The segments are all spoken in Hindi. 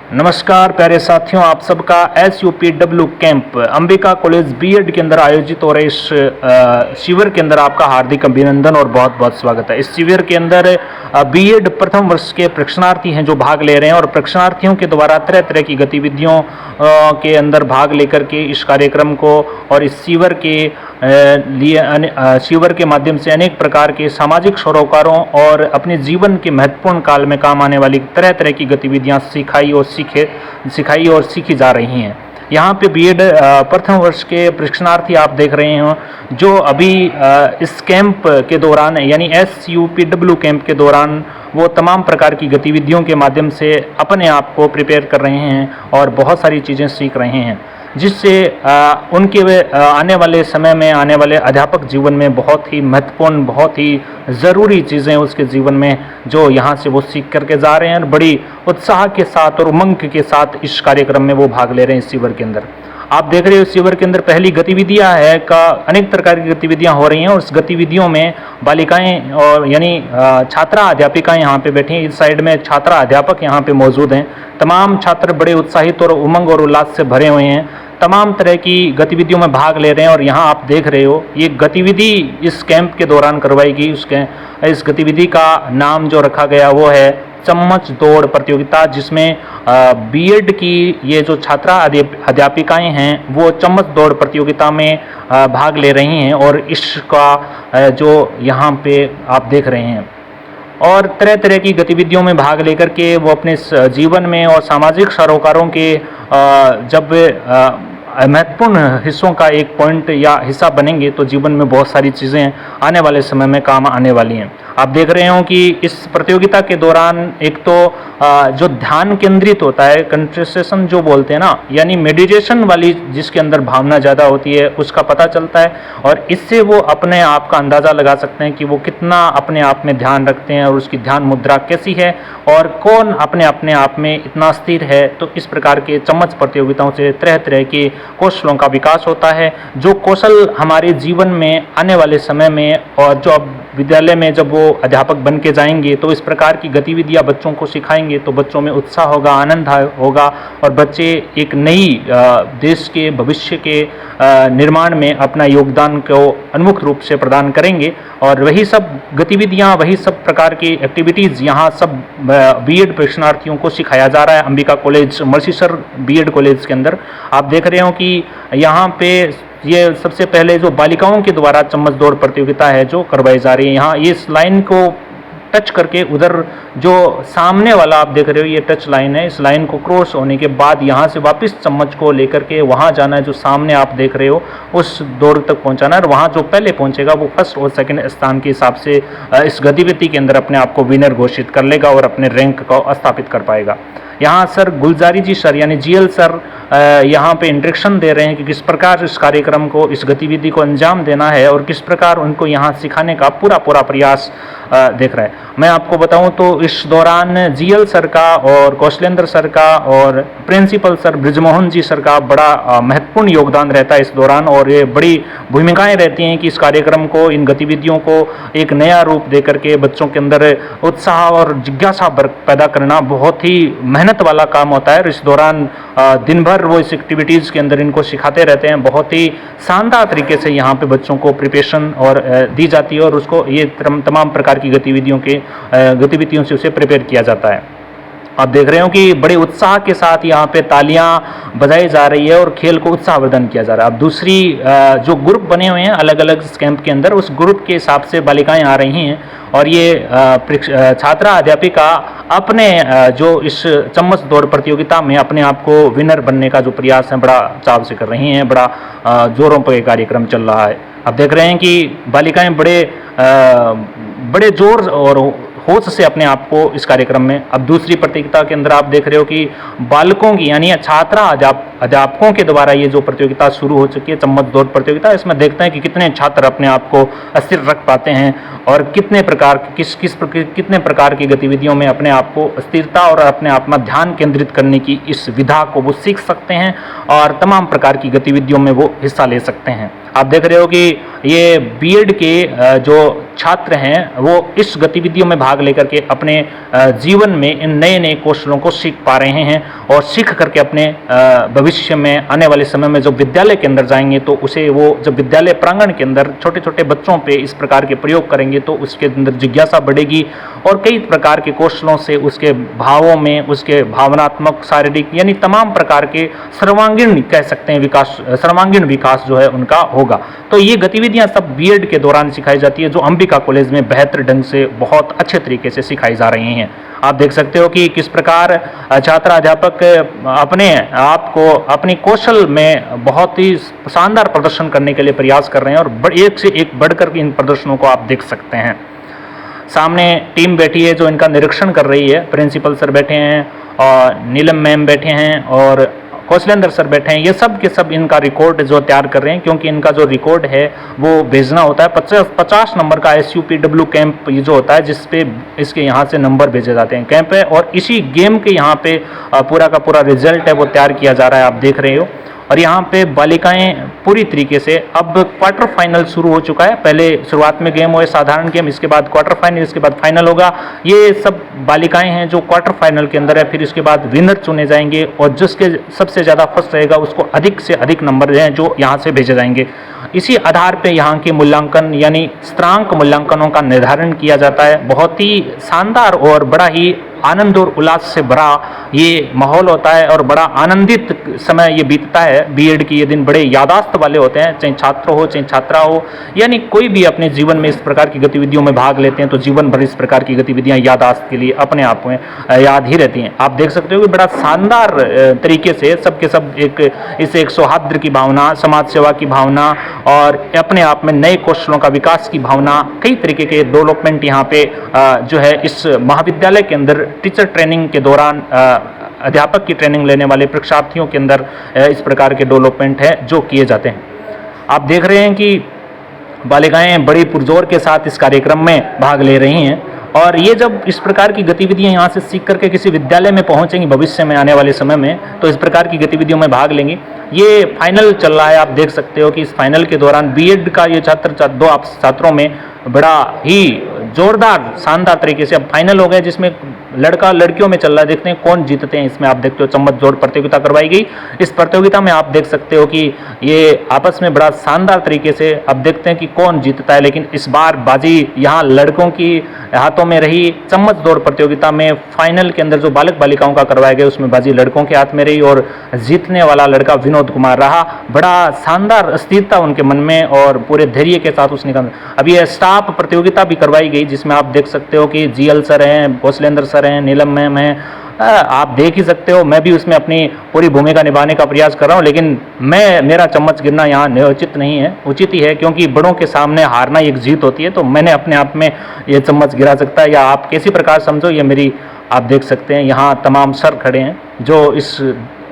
नमस्कार प्यारे साथियों, आप सबका SUPW camp Ambika college BEd के अंदर आयोजित हो रहे इस शिविर के अंदर आपका हार्दिक अभिनंदन और बहुत बहुत स्वागत है। इस शिविर के अंदर बीएड प्रथम वर्ष के प्रशिक्षणार्थी हैं जो भाग ले रहे हैं और प्रशिक्षणार्थियों के द्वारा तरह तरह की गतिविधियों के अंदर भाग लेकर के इस कार्यक्रम को और इस शिविर के शिविर के माध्यम से अनेक प्रकार के सामाजिक सरोकारों और अपने जीवन के महत्वपूर्ण काल में काम आने वाली तरह तरह की गतिविधियां सिखाई और सीखी जा रही हैं। यहाँ पे बीएड प्रथम वर्ष के प्रशिक्षणार्थी आप देख रहे हो जो अभी इस कैंप के दौरान यानी SUPW कैंप के दौरान वो तमाम प्रकार की गतिविधियों के माध्यम से अपने आप को प्रिपेयर कर रहे हैं और बहुत सारी चीज़ें सीख रहे हैं, जिससे उनके आने वाले समय में आने वाले अध्यापक जीवन में बहुत ही महत्वपूर्ण, बहुत ही ज़रूरी चीज़ें उसके जीवन में जो यहाँ से वो सीख करके जा रहे हैं और बड़ी उत्साह के साथ और उमंग के साथ इस कार्यक्रम में वो भाग ले रहे हैं। इस शिविर के अंदर आप देख रहे हो, शिविर के अंदर पहली गतिविधियां है का अनेक प्रकार की गतिविधियां हो रही हैं और उस गतिविधियों में बालिकाएं और यानी छात्रा अध्यापिकाएं यहाँ पे बैठी हैं। इस साइड में छात्रा अध्यापक यहाँ पे मौजूद हैं। तमाम छात्र बड़े उत्साहित और उमंग और उल्लास से भरे हुए हैं, तमाम तरह की गतिविधियों में भाग ले रहे हैं। और यहाँ आप देख रहे हो ये गतिविधि इस कैंप के दौरान करवाई गई। इस गतिविधि का नाम जो रखा गया वो है चम्मच दौड़ प्रतियोगिता, जिसमें बीएड की ये जो छात्रा अध्यापिकाएं हैं वो चम्मच दौड़ प्रतियोगिता में भाग ले रही हैं और इसका जो यहाँ पे आप देख रहे हैं और तरह तरह की गतिविधियों में भाग लेकर के वो अपने जीवन में और सामाजिक सरोकारों के जब महत्वपूर्ण हिस्सों का एक पॉइंट या हिस्सा बनेंगे तो जीवन में बहुत सारी चीज़ें आने वाले समय में काम आने वाली हैं। आप देख रहे हो कि इस प्रतियोगिता के दौरान एक तो जो ध्यान केंद्रित होता है, कंसंट्रेशन जो बोलते हैं ना, यानी मेडिटेशन वाली जिसके अंदर भावना ज़्यादा होती है उसका पता चलता है और इससे वो अपने आप का अंदाज़ा लगा सकते हैं कि वो कितना अपने आप में ध्यान रखते हैं और उसकी ध्यान मुद्रा कैसी है और कौन अपने आप में इतना स्थिर है। तो इस प्रकार के चम्मच प्रतियोगिताओं से तरह तरह के कौशलों का विकास होता है, जो कौशल हमारे जीवन में आने वाले समय में और जो अब विद्यालय में जब वो अध्यापक बन के जाएंगे तो इस प्रकार की गतिविधियां बच्चों को सिखाएंगे तो बच्चों में उत्साह होगा, आनंद होगा और बच्चे एक नई देश के भविष्य के निर्माण में अपना योगदान को उन्मुख रूप से प्रदान करेंगे। और वही सब गतिविधियां, वही सब प्रकार की एक्टिविटीज़ यहाँ सब बीएड प्रशिक्षणार्थियों को सिखाया जा रहा है अंबिका कॉलेज मर्सीसर बीएड कॉलेज के अंदर। आप देख रहे हो कि यहाँ पे ये सबसे पहले जो बालिकाओं के द्वारा चम्मच दौड़ प्रतियोगिता है जो करवाई जा रही है। यहाँ ये इस लाइन को टच करके उधर जो सामने वाला आप देख रहे हो ये टच लाइन है, इस लाइन को क्रॉस होने के बाद यहाँ से वापस चम्मच को लेकर के वहाँ जाना है, जो सामने आप देख रहे हो उस दौड़ तक पहुँचाना है और वहाँ जो पहले पहुँचेगा वो फर्स्ट और सेकंड स्थान के हिसाब से इस गतिविधि के अंदर अपने आप को विनर घोषित कर लेगा और अपने रैंक को स्थापित कर पाएगा। यहाँ सर गुलजारी जी सर यानी GL सर यहाँ पे इंस्ट्रक्शन दे रहे हैं कि किस प्रकार इस कार्यक्रम को, इस गतिविधि को अंजाम देना है और किस प्रकार उनको यहाँ सिखाने का पूरा प्रयास देख रहा है। मैं आपको बताऊं तो इस दौरान GL सर का और कौशलेंद्र सर का और प्रिंसिपल सर ब्रिजमोहन जी सर का बड़ा महत्वपूर्ण योगदान रहता है इस दौरान और ये बड़ी भूमिकाएं रहती हैं कि इस कार्यक्रम को, इन गतिविधियों को एक नया रूप दे करके बच्चों के अंदर उत्साह और जिज्ञासा पैदा करना बहुत ही मेहनत वाला काम होता है। इस दौरान दिन भर वो इस एक्टिविटीज़ के अंदर इनको सिखाते रहते हैं। बहुत ही शानदार तरीके से यहाँ पे बच्चों को प्रिपरेशन और दी जाती है और उसको ये तमाम प्रकार की गतिविधियों से उसे प्रिपेयर किया जाता है। आप देख रहे हो कि बड़े उत्साह के साथ यहाँ पे तालियां बजाई जा रही है और खेल को उत्साहवर्धन किया जा रहा है। अब दूसरी जो ग्रुप बने हुए हैं अलग अलग इस कैंप के अंदर, उस ग्रुप के हिसाब से बालिकाएं आ रही हैं और ये छात्रा अध्यापिका अपने जो इस चम्मच दौड़ प्रतियोगिता में अपने आप को विनर बनने का जो प्रयास है बड़ा चाव से कर रही हैं। बड़ा जोरों पर कार्यक्रम चल रहा है। आप देख रहे हैं कि बालिकाएं बड़े जोर और होश से अपने आप को इस कार्यक्रम में। अब दूसरी प्रतियोगिता के अंदर आप देख रहे हो कि बालकों की यानी छात्रा अध्यापकों के द्वारा ये जो प्रतियोगिता शुरू हो चुकी है चम्मच दौड़ प्रतियोगिता, इसमें देखते हैं कि कितने छात्र अपने आप को स्थिर रख पाते हैं और कितने प्रकार की गतिविधियों में अपने आप को स्थिरता और अपने आप में ध्यान केंद्रित करने की इस विधा को वो सीख सकते हैं और तमाम प्रकार की गतिविधियों में वो हिस्सा ले सकते हैं। आप देख रहे हो कि ये बीएड के जो छात्र हैं वो इस गतिविधियों में भाग लेकर के अपने जीवन में इन नए नए कौशलों को सीख पा रहे हैं और सीख करके अपने भविष्य में आने वाले समय में जब विद्यालय के अंदर जाएंगे तो उसे वो जब विद्यालय प्रांगण के अंदर छोटे छोटे बच्चों पे इस प्रकार के प्रयोग करेंगे तो उसके अंदर जिज्ञासा बढ़ेगी और कई प्रकार के कौशलों से उसके भावों में, उसके भावनात्मक, शारीरिक यानी तमाम प्रकार के सर्वांगीण कह सकते हैं विकास, सर्वांगीण विकास जो है उनका होगा। तो ये गतिविधियां सब बीएड के दौरान सिखाई जाती है जो अंबिका कॉलेज में बेहतर ढंग से बहुत अच्छे तरीके से सिखाई जा रही हैं। आप देख सकते हो कि किस प्रकार छात्र अध्यापक अपने आप को अपनी कौशल में बहुत ही शानदार प्रदर्शन करने के लिए प्रयास कर रहे हैं और एक से एक बढ़कर इन प्रदर्शनों को आप देख सकते हैं। सामने टीम बैठी है जो इनका निरीक्षण कर रही है, प्रिंसिपल सर बैठे हैं और नीलम मैम बैठे हैं और कौशलेंद्र सर बैठे हैं। ये सब के सब इनका रिकॉर्ड जो तैयार कर रहे हैं क्योंकि इनका जो रिकॉर्ड है वो भेजना होता है 50 नंबर का SUPW कैंप ये जो होता है जिसपे इसके यहाँ से नंबर भेजे जाते हैं कैंप है और इसी गेम के यहाँ पे पूरा का पूरा रिजल्ट है वो तैयार किया जा रहा है, आप देख रहे हो। और यहाँ पे बालिकाएं पूरी तरीके से अब क्वार्टर फाइनल शुरू हो चुका है। पहले शुरुआत में गेम हुए साधारण गेम, इसके बाद क्वार्टर फाइनल, इसके बाद फाइनल होगा। ये सब बालिकाएं हैं जो क्वार्टर फाइनल के अंदर है। फिर इसके बाद विनर चुने जाएंगे और जिसके सबसे ज़्यादा फर्स्ट रहेगा उसको अधिक से अधिक नंबर हैं जो यहाँ से भेजे जाएंगे। इसी आधार पे यहाँ के मूल्यांकन यानी स्त्रांक मूल्यांकनों का निर्धारण किया जाता है। बहुत ही शानदार और बड़ा ही आनंद और उल्लास से भरा ये माहौल होता है और बड़ा आनंदित समय ये बीतता है। बीएड के ये दिन बड़े यादाश्त वाले होते हैं, चाहे छात्र हो चाहे छात्रा हो, यानी कोई भी अपने जीवन में इस प्रकार की गतिविधियों में भाग लेते हैं तो जीवन भर इस प्रकार की गतिविधियां यादाश्त के लिए अपने आप में याद ही रहती हैं। आप देख सकते हो कि बड़ा शानदार तरीके से सबके सब एक सौहार्द की भावना, समाज सेवा की भावना और अपने आप में नए कौशलों का विकास की भावना, कई तरीके के डेवलपमेंट यहाँ पे जो है इस महाविद्यालय के अंदर टीचर ट्रेनिंग के दौरान अध्यापक की ट्रेनिंग लेने वाले परीक्षार्थियों के अंदर इस प्रकार के डेवलपमेंट है जो किए जाते हैं। आप देख रहे हैं कि बालिकाएं बड़ी पुरजोर के साथ इस कार्यक्रम में भाग ले रही हैं और ये जब इस प्रकार की गतिविधियां यहाँ से सीख करके किसी विद्यालय में पहुंचेंगी भविष्य में आने वाले समय में तो इस प्रकार की गतिविधियों में भाग लेंगी। ये फाइनल चल रहा है, आप देख सकते हो कि इस फाइनल के दौरान बीएड का ये दो छात्रों में बड़ा ही जोरदार शानदार तरीके से अब फाइनल हो गया जिसमें लड़का लड़कियों में चल रहा है। देखते हैं कौन जीतते हैं। इसमें आप देखते हो चम्मच दौड़ प्रतियोगिता करवाई गई। इस प्रतियोगिता में आप देख सकते हो कि ये आपस में बड़ा शानदार तरीके से अब देखते हैं कि कौन जीतता है। लेकिन इस बार बाजी यहाँ लड़कों की हाथों में रही। चम्मच दौड़ प्रतियोगिता में फाइनल के अंदर जो बालक बालिकाओं का करवाया गया उसमें बाजी लड़कों के हाथ में रही और जीतने वाला लड़का विनोद कुमार रहा। बड़ा शानदार अस्थिरता उनके मन में और पूरे धैर्य के साथ उसने अभी यह स्टाफ प्रतियोगिता भी करवाई गई जिसमें आप देख सकते हो कि जीएल सर हैं, कौशलेंद्र सर हैं, नीलम मैम हैं। आप देख ही सकते हो मैं भी उसमें अपनी पूरी भूमिका निभाने का प्रयास कर रहा हूँ लेकिन मेरा चम्मच गिरना यहाँ उचित नहीं है, उचित ही है क्योंकि बड़ों के सामने हारना एक जीत होती है। तो मैंने अपने आप में ये चम्मच गिरा सकता है या आप किसी प्रकार समझो ये मेरी, आप देख सकते हैं यहाँ तमाम सर खड़े हैं जो इस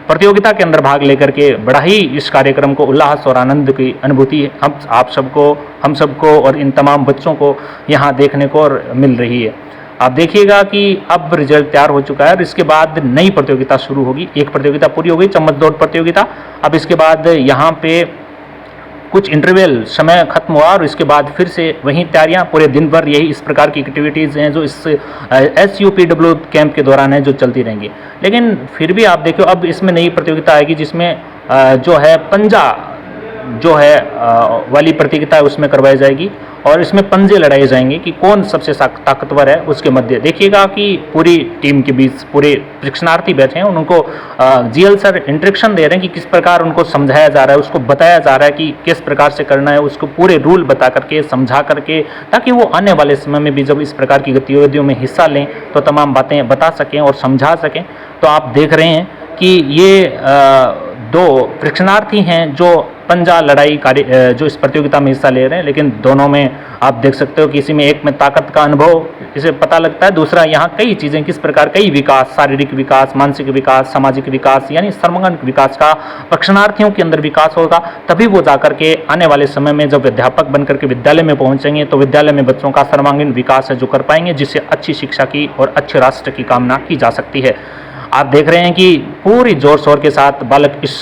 प्रतियोगिता के अंदर भाग लेकर के बड़ा ही इस कार्यक्रम को उल्लास और आनंद की अनुभूति हम सबको और इन तमाम बच्चों को यहाँ देखने को और मिल रही है। आप देखिएगा कि अब रिजल्ट तैयार हो चुका है और इसके बाद नई प्रतियोगिता शुरू होगी। एक प्रतियोगिता पूरी हो गई, चम्मच दौड़ प्रतियोगिता। अब इसके बाद यहाँ पे कुछ इंटरवल समय खत्म हुआ और इसके बाद फिर से वहीं तैयारियां पूरे दिन भर यही इस प्रकार की एक्टिविटीज़ हैं जो इस SUPW कैंप के दौरान है जो चलती रहेंगी। लेकिन फिर भी आप देखो अब इसमें नई प्रतियोगिता आएगी जिसमें जो है पंजा जो है वाली प्रतियोगिता है उसमें करवाई जाएगी और इसमें पंजे लड़ाए जाएंगे कि कौन सबसे ताकतवर है। उसके मध्य देखिएगा कि पूरी टीम के बीच पूरे प्रशिक्षणार्थी बैठे हैं, उनको जीएल सर इंस्ट्रक्शन दे रहे हैं कि किस प्रकार उनको समझाया जा रहा है, उसको बताया जा रहा है कि किस प्रकार से करना है, उसको पूरे रूल बता करके समझा करके ताकि वो आने वाले समय में भी जब इस प्रकार की गतिविधियों में हिस्सा लें तो तमाम बातें बता सकें और समझा सकें। तो आप देख रहे हैं कि ये दो प्रशिक्षणार्थी हैं जो पंजा लड़ाई कार्य जो इस प्रतियोगिता में हिस्सा ले रहे हैं। लेकिन दोनों में आप देख सकते हो कि इसी में एक में ताकत का अनुभव इसे पता लगता है, दूसरा यहाँ कई चीज़ें किस प्रकार कई विकास, शारीरिक विकास, मानसिक विकास, सामाजिक विकास यानी सर्वंगीण विकास का प्रशिक्षणार्थियों के अंदर विकास होगा। तभी वो जाकर के आने वाले समय में जब अध्यापक बनकर के विद्यालय में पहुँचेंगे तो विद्यालय में बच्चों का सर्वांगीण विकास है जो कर पाएंगे, जिससे अच्छी शिक्षा की और अच्छे राष्ट्र की कामना की जा सकती है। आप देख रहे हैं कि पूरी जोर शोर के साथ बालक इस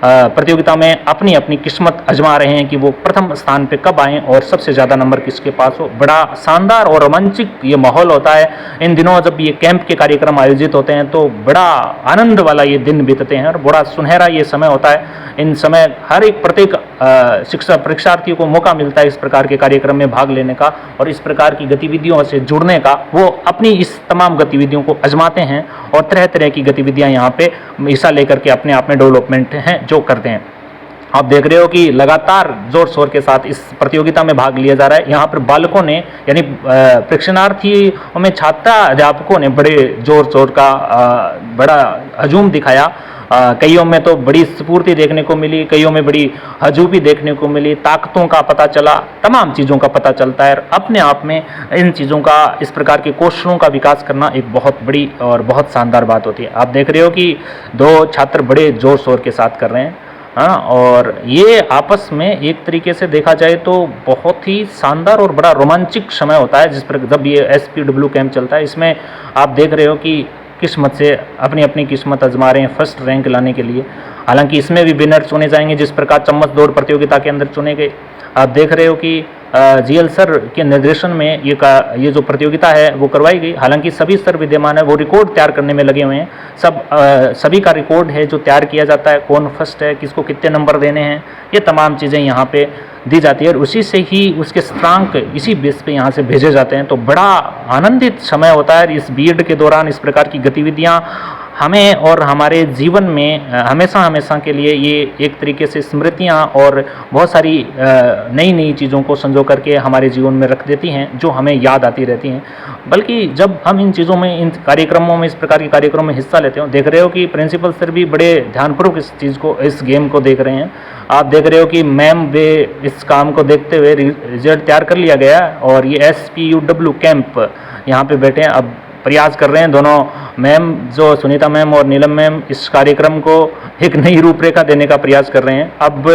प्रतियोगिता में अपनी अपनी किस्मत आजमा रहे हैं कि वो प्रथम स्थान पे कब आएँ और सबसे ज़्यादा नंबर किसके पास हो। बड़ा शानदार और रोमांचक ये माहौल होता है इन दिनों जब ये कैंप के कार्यक्रम आयोजित होते हैं, तो बड़ा आनंद वाला ये दिन बीतते हैं और बड़ा सुनहरा ये समय होता है। इन समय हर एक प्रत्येक शिक्षा परीक्षार्थियों को मौका मिलता है इस प्रकार के कार्यक्रम में भाग लेने का और इस प्रकार की गतिविधियों से जुड़ने का। वो अपनी इस तमाम गतिविधियों को आजमाते हैं और तरह तरह की गतिविधियां यहाँ पे हिस्सा लेकर के अपने आप में डेवलपमेंट हैं जो करते हैं। आप देख रहे हो कि लगातार जोर शोर के साथ इस प्रतियोगिता में भाग लिया जा रहा है। यहाँ पर बालकों ने यानी परीक्षार्थियों में छात्र अध्यापकों ने बड़े जोर शोर का बड़ा हजूम दिखाया। कईयों में तो बड़ी स्फूर्ति देखने को मिली, कईयों में बड़ी हजूबी देखने को मिली, ताकतों का पता चला, तमाम चीज़ों का पता चलता है। अपने आप में इन चीज़ों का, इस प्रकार के कौशलों का विकास करना एक बहुत बड़ी और बहुत शानदार बात होती है। आप देख रहे हो कि दो छात्र बड़े जोर शोर के साथ कर रहे हैं, हाँ, और ये आपस में एक तरीके से देखा जाए तो बहुत ही शानदार और बड़ा रोमांचक समय होता है जिस पर जब ये SPW कैंप चलता है। इसमें आप देख रहे हो कि किस्मत से अपनी अपनी किस्मत आजमा रहे हैं फर्स्ट रैंक लाने के लिए। हालांकि इसमें भी विनर चुने जाएंगे जिस प्रकार चम्मच दौड़ प्रतियोगिता के अंदर चुने गए। आप देख रहे हो कि GL सर के निर्देशन में ये जो प्रतियोगिता है वो करवाई गई। हालांकि सभी सर विद्यमान है, वो रिकॉर्ड तैयार करने में लगे हुए हैं। सभी का रिकॉर्ड है जो तैयार किया जाता है, कौन फर्स्ट है, किसको कितने नंबर देने हैं, ये तमाम चीज़ें यहाँ पे दी जाती है और उसी से ही उसके स्त्रांक इसी बेस पे यहाँ से भेजे जाते हैं। तो बड़ा आनंदित समय होता है इस बीएड के दौरान। इस प्रकार की गतिविधियाँ हमें और हमारे जीवन में हमेशा हमेशा के लिए ये एक तरीके से स्मृतियाँ और बहुत सारी नई नई चीज़ों को संजो करके हमारे जीवन में रख देती हैं जो हमें याद आती रहती हैं। बल्कि जब हम इन चीज़ों में, इन कार्यक्रमों में, इस प्रकार के कार्यक्रमों में हिस्सा लेते हो, देख रहे हो कि प्रिंसिपल सर भी बड़े ध्यानपूर्वक इस चीज़ को, इस गेम को देख रहे हैं। आप देख रहे हो कि मैम वे इस काम को देखते हुए रिजल्ट तैयार कर लिया गया और ये SPUW कैंप यहाँ पे बैठे हैं, अब प्रयास कर रहे हैं दोनों मैम, जो सुनीता मैम और नीलम मैम, इस कार्यक्रम को एक नई रूपरेखा देने का प्रयास कर रहे हैं। अब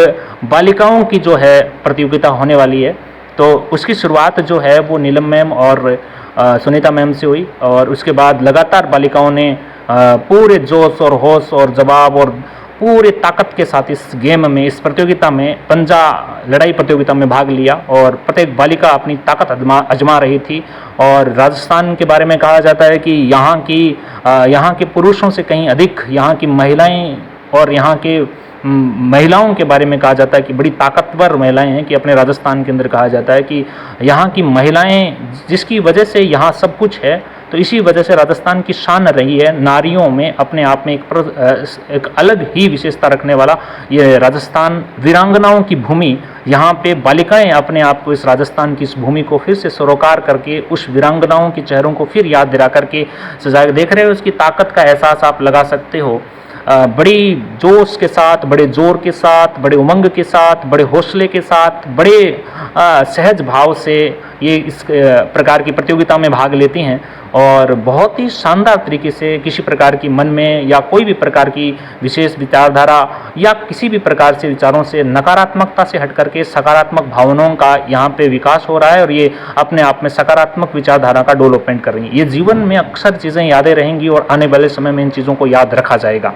बालिकाओं की जो है प्रतियोगिता होने वाली है, तो उसकी शुरुआत जो है वो नीलम मैम और सुनीता मैम से हुई और उसके बाद लगातार बालिकाओं ने पूरे जोश और होश और जवाब और पूरे ताकत के साथ इस गेम में, इस प्रतियोगिता में, पंजा लड़ाई प्रतियोगिता में भाग लिया और प्रत्येक बालिका अपनी ताकत आजमा रही थी। और राजस्थान के बारे में कहा जाता है कि यहाँ के पुरुषों से कहीं अधिक यहाँ की महिलाएं और यहाँ के महिलाओं के बारे में कहा जाता है कि बड़ी ताकतवर महिलाएं हैं। कि अपने राजस्थान के अंदर कहा जाता है कि यहाँ की महिलाएं, जिसकी वजह से यहाँ सब कुछ है, तो इसी वजह से राजस्थान की शान रही है नारियों में अपने आप में एक अलग ही विशेषता रखने वाला ये राजस्थान वीरांगनाओं की भूमि। यहाँ पे बालिकाएं अपने आप को, इस राजस्थान की इस भूमि को फिर से सरोकार करके उस वीरांगनाओं के चेहरों को फिर याद दिला करके सजा देख रहे हो। उसकी ताकत का एहसास आप लगा सकते हो। बड़ी जोश के साथ, बड़े जोर के साथ, बड़े उमंग के साथ, बड़े हौसले के साथ, बड़े सहज भाव से ये इस प्रकार की प्रतियोगिता में भाग लेती हैं और बहुत ही शानदार तरीके से किसी प्रकार की मन में या कोई भी प्रकार की विशेष विचारधारा या किसी भी प्रकार से विचारों से, नकारात्मकता से हट करके सकारात्मक भावनाओं का यहाँ पे विकास हो रहा है और ये अपने आप में सकारात्मक विचारधारा का डेवलपमेंट कर रही है। ये जीवन में अक्सर चीज़ें यादें रहेंगी और आने वाले समय में इन चीज़ों को याद रखा जाएगा,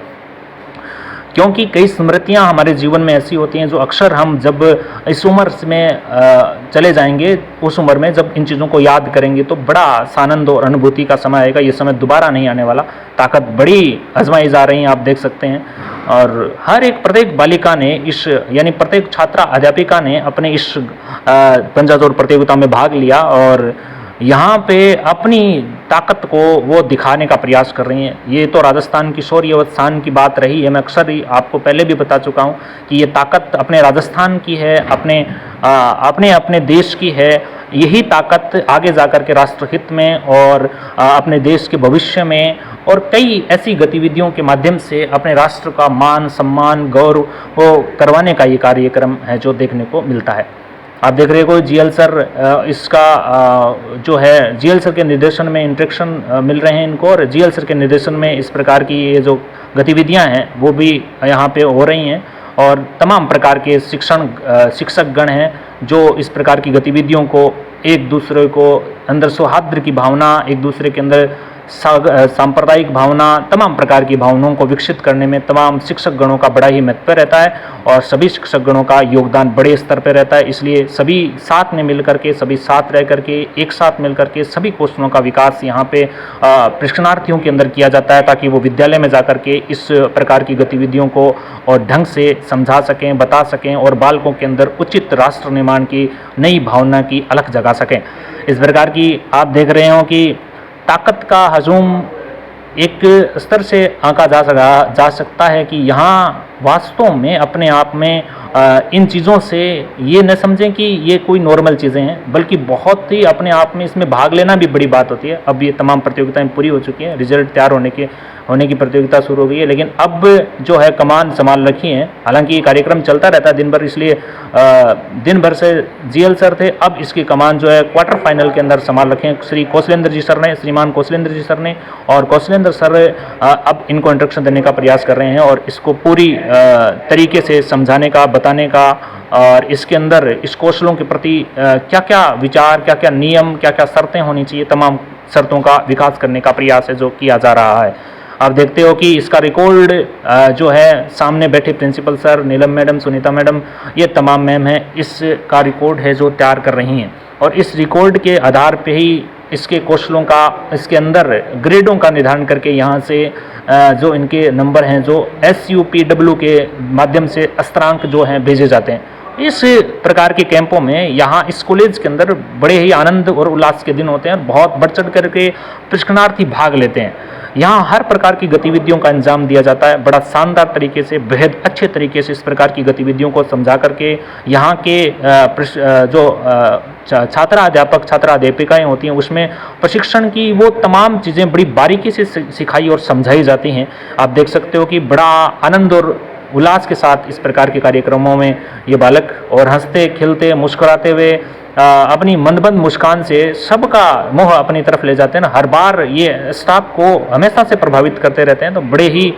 क्योंकि कई स्मृतियां हमारे जीवन में ऐसी होती हैं जो अक्सर हम जब इस उम्र में चले जाएंगे, उस उम्र में जब इन चीज़ों को याद करेंगे तो बड़ा आनंद और अनुभूति का समय आएगा। ये समय दोबारा नहीं आने वाला। ताकत बड़ी आजमाई जा रही है, आप देख सकते हैं। और हर एक प्रत्येक बालिका ने यानी प्रत्येक छात्रा अध्यापिका ने अपने इस पंजाजोड़ प्रतियोगिता में भाग लिया और यहाँ पे अपनी ताकत को वो दिखाने का प्रयास कर रही हैं। ये तो राजस्थान की शौर्य व शान की बात रही है। मैं अक्सर ही आपको पहले भी बता चुका हूँ कि ये ताकत अपने राजस्थान की है, अपने देश की है। यही ताकत आगे जाकर के राष्ट्रहित में और अपने देश के भविष्य में और कई ऐसी गतिविधियों के माध्यम से अपने राष्ट्र का मान सम्मान गौरव को करवाने का ये कार्यक्रम है जो देखने को मिलता है। आप देख रहे हो GL सर, इसका जो है GL सर के निर्देशन में इंस्ट्रक्शन मिल रहे हैं इनको और GL सर के निर्देशन में इस प्रकार की ये जो गतिविधियां हैं वो भी यहाँ पे हो रही हैं और तमाम प्रकार के शिक्षक गण हैं जो इस प्रकार की गतिविधियों को एक दूसरे को अंदर सौहार्द की भावना, एक दूसरे के अंदर सांप्रदायिक भावना, तमाम प्रकार की भावनाओं को विकसित करने में तमाम शिक्षक गणों का बड़ा ही महत्व रहता है और सभी शिक्षक गणों का योगदान बड़े स्तर पर रहता है। इसलिए सभी साथ में मिलकर के, सभी साथ रह करके, एक साथ मिलकर के सभी कौशलों का विकास यहाँ पे प्रशिक्षणार्थियों के अंदर किया जाता है, ताकि वो विद्यालय में जाकर के इस प्रकार की गतिविधियों को और ढंग से समझा सकें, बता सकें और बालकों के अंदर उचित राष्ट्र निर्माण की नई भावना की अलख जगा सकें। इस प्रकार की आप देख रहे हो कि ताकत का हजूम एक स्तर से आंका जा सकता है कि यहाँ वास्तव में अपने आप में इन चीज़ों से ये न समझें कि ये कोई नॉर्मल चीज़ें हैं, बल्कि बहुत ही अपने आप में इसमें भाग लेना भी बड़ी बात होती है। अब ये तमाम प्रतियोगिताएं पूरी हो चुकी हैं, रिजल्ट तैयार होने की प्रतियोगिता शुरू हो गई है, लेकिन अब जो है कमान संभाल रखी है। हालांकि ये कार्यक्रम चलता रहता है दिन भर, इसलिए दिन भर से जीएल सर थे, अब इसकी कमान जो है क्वार्टर फाइनल के अंदर संभाल रखे हैं श्रीमान कौशलेंद्र जी सर ने, और कौशलेंद्र सर अब इनको इंस्ट्रक्शन देने का प्रयास कर रहे हैं और इसको पूरी तरीके से समझाने का, बताने का और इसके अंदर इस कौशलों के प्रति क्या क्या विचार, क्या क्या नियम, क्या क्या शर्तें होनी चाहिए, तमाम शर्तों का विकास करने का प्रयास है जो किया जा रहा है। आप देखते हो कि इसका रिकॉर्ड जो है सामने बैठे प्रिंसिपल सर, नीलम मैडम, सुनीता मैडम, ये तमाम मैम हैं, इसका रिकॉर्ड है जो तैयार कर रही हैं और इस रिकॉर्ड के आधार पे ही इसके कौशलों का, इसके अंदर ग्रेडों का निर्धारण करके यहाँ से जो इनके नंबर हैं जो SUPW के माध्यम से स्तरांक जो हैं भेजे जाते हैं। इस प्रकार के कैंपों में यहाँ इस कॉलेज के अंदर बड़े ही आनंद और उल्लास के दिन होते हैं, बहुत बढ़ चढ़ करके प्रशिक्षणार्थी भाग लेते हैं। यहाँ हर प्रकार की गतिविधियों का अंजाम दिया जाता है, बड़ा शानदार तरीके से, बेहद अच्छे तरीके से इस प्रकार की गतिविधियों को समझा करके यहाँ के जो छात्राध्यापिकाएँ होती हैं उसमें प्रशिक्षण की वो तमाम चीज़ें बड़ी बारीकी से सिखाई और समझाई जाती हैं। आप देख सकते हो कि बड़ा आनंद और उल्लास के साथ इस प्रकार के कार्यक्रमों में ये बालक और हंसते खिलते मुस्कुराते हुए अपनी मंदबंद मुस्कान से सबका मोह अपनी तरफ ले जाते हैं ना। हर बार ये स्टाफ को हमेशा से प्रभावित करते रहते हैं। तो बड़े ही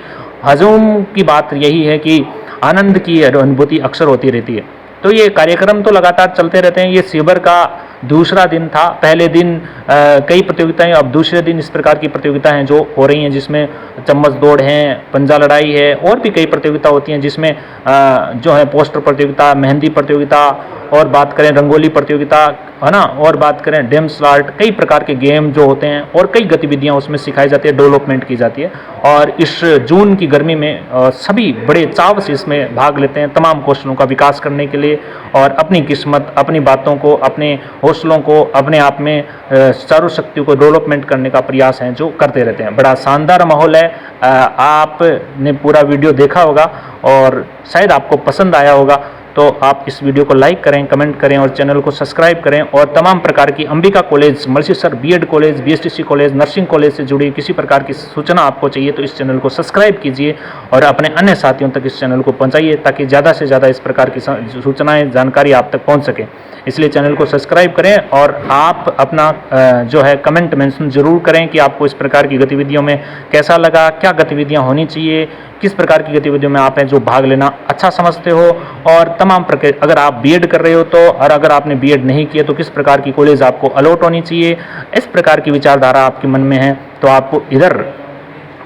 हजूम की बात यही है कि आनंद की अनुभूति अक्सर होती रहती है। तो ये कार्यक्रम तो लगातार चलते रहते हैं। ये शिविर का दूसरा दिन था। पहले दिन कई प्रतियोगिताएं, अब दूसरे दिन इस प्रकार की प्रतियोगिताएं जो हो रही हैं जिसमें चम्मच दौड़ है, पंजा लड़ाई है और भी कई प्रतियोगिता होती हैं जिसमें जो है पोस्टर प्रतियोगिता, मेहंदी प्रतियोगिता और बात करें रंगोली प्रतियोगिता, है ना, और बात करें डेम स्लार्ट, कई प्रकार के गेम जो होते हैं और कई गतिविधियां उसमें सिखाई जाती है, डेवलपमेंट की जाती है। और इस जून की गर्मी में सभी बड़े चाव से इसमें भाग लेते हैं तमाम कौशलों का विकास करने के लिए और अपनी किस्मत, अपनी बातों को, अपने हौसलों को, अपने आप में चारों शक्तियों को डेवलपमेंट करने का प्रयास है जो करते रहते हैं। बड़ा शानदार माहौल है। आपने पूरा वीडियो देखा होगा और शायद आपको पसंद आया होगा। तो आप इस वीडियो को लाइक करें, कमेंट करें और चैनल को सब्सक्राइब करें। और तमाम प्रकार की Ambika college, Malsisar BEd college, BSTC college, nursing college से जुड़ी किसी प्रकार की सूचना आपको चाहिए तो इस चैनल को सब्सक्राइब कीजिए और अपने अन्य साथियों तक इस चैनल को पहुंचाइए ताकि ज़्यादा से ज़्यादा इस प्रकार की सूचनाएं, जानकारी आप तक पहुँच सके। इसलिए चैनल को सब्सक्राइब करें और आप अपना जो है कमेंट मेंशन ज़रूर करें कि आपको इस प्रकार की गतिविधियों में कैसा लगा, क्या गतिविधियां होनी चाहिए, किस प्रकार की गतिविधियों में आप हैं जो भाग लेना अच्छा समझते हो। और तमाम प्रकार, अगर आप बीएड कर रहे हो तो, और अगर आपने बीएड नहीं किया तो किस प्रकार की कॉलेज आपको अलॉट होनी चाहिए, इस प्रकार की विचारधारा आपके मन में है तो आपको इधर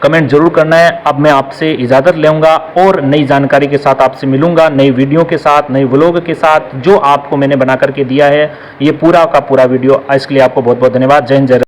कमेंट जरूर करना है। अब मैं आपसे इजाज़त लूँगा और नई जानकारी के साथ आपसे मिलूंगा, नई वीडियो के साथ, नई व्लॉग के साथ जो आपको मैंने बना करके दिया है ये पूरा का पूरा वीडियो। इसके लिए आपको बहुत बहुत धन्यवाद। जय हिंद, जय।